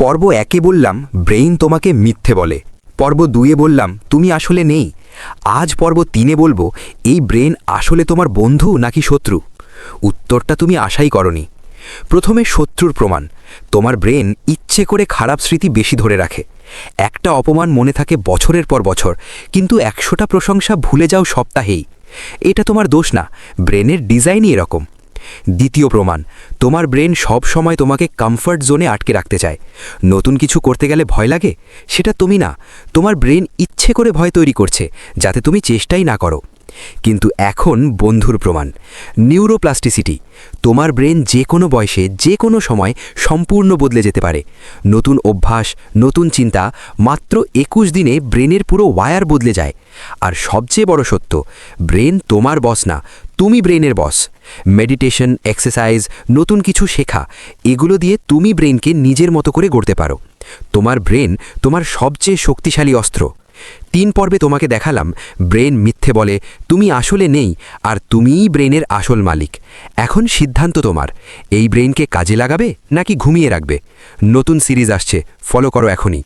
পর্ব 1-এ বললাম ব্রেইন তোমাকে মিথ্যে বলে, পর্ব 2-এ বললাম তুমি আসলে নেই, আজ পর্ব 3-এ বলবো এই ব্রেন আসলে তোমার বন্ধু নাকি শত্রু। উত্তরটা তুমি আশাই করনি। প্রথমে শত্রুর প্রমাণ। তোমার ব্রেন ইচ্ছে করে খারাপ স্মৃতি বেশি ধরে রাখে। একটা অপমান মনে থাকে বছরের পর বছর, কিন্তু 100টা প্রশংসা ভুলে যাও সপ্তাহেই। এটা তোমার দোষ না, ব্রেনের ডিজাইনই এরকম। দ্বিতীয় প্রমাণ, তোমার ব্রেন সব সময় তোমাকে কমফর্ট জোনে আটকে রাখতে চায়। নতুন কিছু করতে গেলে ভয় লাগে, সেটা তুমি না, তোমার ব্রেন ইচ্ছে করে ভয় তৈরি করছে যাতে তুমি চেষ্টাই না করো। কিন্তু এখন বন্ধুর প্রমাণ, নিউরোপ্লাস্টিসিটি। তোমার ব্রেন যে কোনো বয়সে যে কোনো সময় সম্পূর্ণ বদলে যেতে পারে। নতুন অভ্যাস, নতুন চিন্তা, মাত্র 21 দিনে ব্রেনের পুরো ওয়্যার বদলে যায়। আর সবচেয়ে বড় সত্য, ব্রেন তোমার বস না, তুমি ব্রেনের বস। মেডিটেশন, এক্সারসাইজ, নতুন কিছু শেখা, এগুলো দিয়ে তুমি ব্রেনকে নিজের মতো করে গড়তে পারো। তোমার ব্রেন তোমার সবচেয়ে শক্তিশালী অস্ত্র। 3 পর্বে তোমাকে দেখালাম ব্রেন মিথ্যে বলে, তুমি আসলে নেই, আর তুমিই ব্রেনের আসল মালিক। এখন সিদ্ধান্ত তোমার, এই ব্রেনকে কাজে লাগাবে নাকি ঘুমিয়ে রাখবে। নতুন সিরিজ আসছে, ফলো করো এখনই।